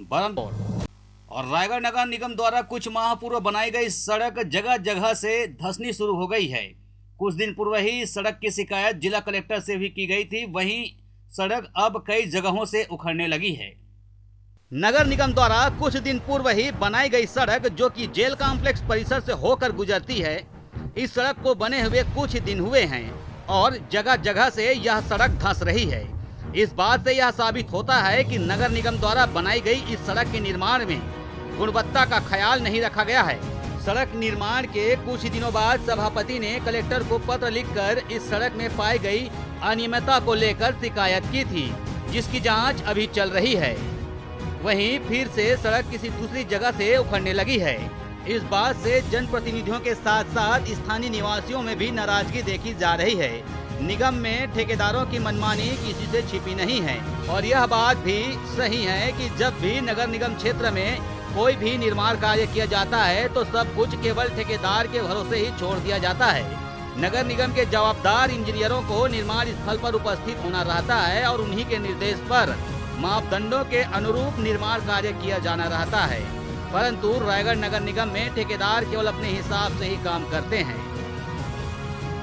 बरनपुर और रायगढ़ नगर निगम द्वारा कुछ माह पूर्व बनाई गई सड़क जगह जगह से धंसनी शुरू हो गई है। कुछ दिन पूर्व ही सड़क की शिकायत जिला कलेक्टर से भी की गई थी, वहीं सड़क अब कई जगहों से उखड़ने लगी है। नगर निगम द्वारा कुछ दिन पूर्व ही बनाई गई सड़क जो कि जेल कॉम्प्लेक्स परिसर से होकर गुजरती है, इस सड़क को बने हुए कुछ दिन हुए हैं और जगह जगह से यह सड़क धंस रही है। इस बात से यह साबित होता है कि नगर निगम द्वारा बनाई गई इस सड़क के निर्माण में गुणवत्ता का ख्याल नहीं रखा गया है। सड़क निर्माण के कुछ दिनों बाद सभापति ने कलेक्टर को पत्र लिखकर इस सड़क में पाई गई अनियमितता को लेकर शिकायत की थी, जिसकी जांच अभी चल रही है। वहीं फिर से सड़क किसी दूसरी जगह से उखड़ने लगी है। इस बात से जनप्रतिनिधियों के साथ साथ स्थानीय निवासियों में भी नाराजगी देखी जा रही है। निगम में ठेकेदारों की मनमानी किसी से छिपी नहीं है और यह बात भी सही है कि जब भी नगर निगम क्षेत्र में कोई भी निर्माण कार्य किया जाता है तो सब कुछ केवल ठेकेदार के भरोसे ही छोड़ दिया जाता है। नगर निगम के जवाबदार इंजीनियरों को निर्माण स्थल पर उपस्थित होना रहता है और उन्हीं के निर्देश पर मापदंडों के अनुरूप निर्माण कार्य किया जाना रहता है, परंतु रायगढ़ नगर निगम में ठेकेदार केवल अपने हिसाब से ही काम करते हैं।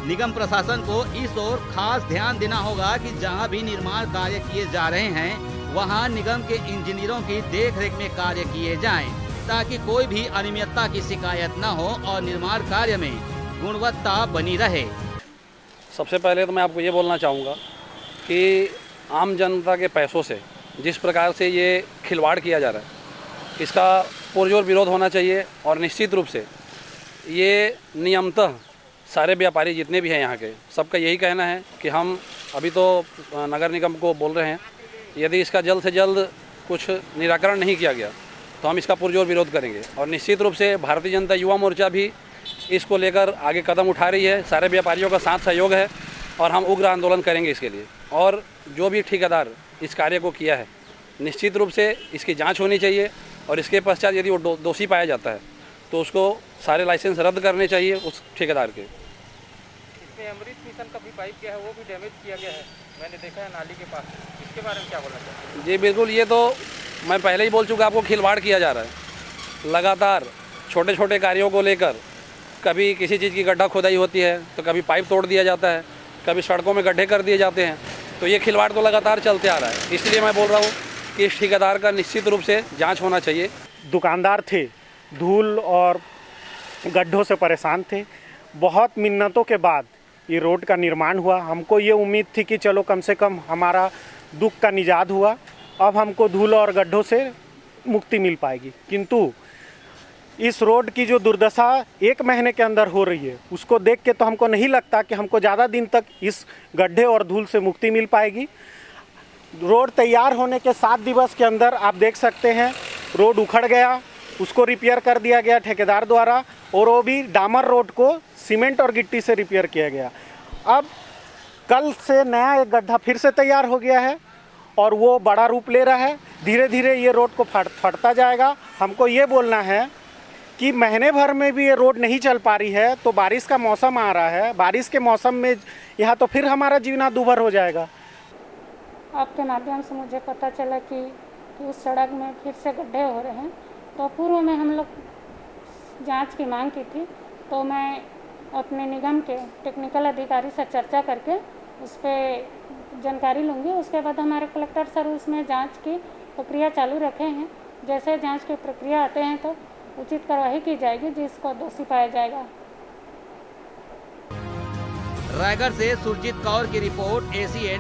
निगम प्रशासन को इस ओर खास ध्यान देना होगा कि जहां भी निर्माण कार्य किए जा रहे हैं वहां निगम के इंजीनियरों की देखरेख में कार्य किए जाएं, ताकि कोई भी अनियमितता की शिकायत न हो और निर्माण कार्य में गुणवत्ता बनी रहे। सबसे पहले तो मैं आपको ये बोलना चाहूँगा कि आम जनता के पैसों से जिस प्रकार से ये खिलवाड़ किया जा रहा है, इसका पुरजोर विरोध होना चाहिए और निश्चित रूप से ये नियमतः सारे व्यापारी जितने भी हैं यहाँ के, सबका यही कहना है कि हम अभी तो नगर निगम को बोल रहे हैं, यदि इसका जल्द से जल्द कुछ निराकरण नहीं किया गया तो हम इसका पुरजोर विरोध करेंगे। और निश्चित रूप से भारतीय जनता युवा मोर्चा भी इसको लेकर आगे कदम उठा रही है। सारे व्यापारियों का साथ सहयोग है और हम उग्र आंदोलन करेंगे इसके लिए। और जो भी ठेकेदार इस कार्य को किया है, निश्चित रूप से इसकी जाँच होनी चाहिए और इसके पश्चात यदि वो दोषी पाया जाता है तो उसको सारे लाइसेंस रद्द करने चाहिए उस ठेकेदार के। इसमें अमृत मिशन का भी पाइप गया है, वो भी डैमेज किया गया है, मैंने देखा है नाली के पास। इसके बारे में क्या बोलना चाहते हैं? जी बिल्कुल, ये तो मैं पहले ही बोल चुका, आपको खिलवाड़ किया जा रहा है। लगातार छोटे छोटे कार्यों को लेकर कभी किसी चीज़ की गड्ढा खोदाई होती है तो कभी पाइप तोड़ दिया जाता है, कभी सड़कों में गड्ढे कर दिए जाते हैं, तो ये खिलवाड़ तो लगातार चलते आ रहा है। इसलिए मैं बोल रहा हूँ कि इस ठेकेदार का निश्चित रूप से जाँच होना चाहिए। दुकानदार थे, धूल और गड्ढों से परेशान थे। बहुत मिन्नतों के बाद ये रोड का निर्माण हुआ। हमको ये उम्मीद थी कि चलो कम से कम हमारा दुख का निजात हुआ, अब हमको धूल और गड्ढों से मुक्ति मिल पाएगी। किंतु इस रोड की जो दुर्दशा 1 महीने के अंदर हो रही है, उसको देख के तो हमको नहीं लगता कि हमको ज़्यादा दिन तक इस गड्ढे और धूल से मुक्ति मिल पाएगी। रोड तैयार होने के 7 दिवस के अंदर आप देख सकते हैं रोड उखड़ गया, उसको रिपेयर कर दिया गया ठेकेदार द्वारा, और वो भी डामर रोड को सीमेंट और गिट्टी से रिपेयर किया गया। अब कल से नया एक गड्ढा फिर से तैयार हो गया है और वो बड़ा रूप ले रहा है। धीरे धीरे ये रोड को फटता जाएगा। हमको ये बोलना है कि महीने भर में भी ये रोड नहीं चल पा रही है तो बारिश का मौसम आ रहा है, बारिश के मौसम में यहाँ तो फिर हमारा जीना दूभर हो जाएगा। आपके माध्यम से मुझे पता चला कि उस सड़क में फिर से गड्ढे हो रहे हैं, तो पूर्व में हम लोग जांच की मांग की थी, तो मैं अपने निगम के टेक्निकल अधिकारी से चर्चा करके उस पर जानकारी लूँगी। उसके बाद हमारे कलेक्टर सर उसमें जांच की प्रक्रिया चालू रखे हैं। जैसे जांच की प्रक्रिया आते हैं तो उचित कार्रवाई की जाएगी, जिसको दोषी पाया जाएगा। रायगढ़ से सुरजीत कौर की रिपोर्ट, ACN।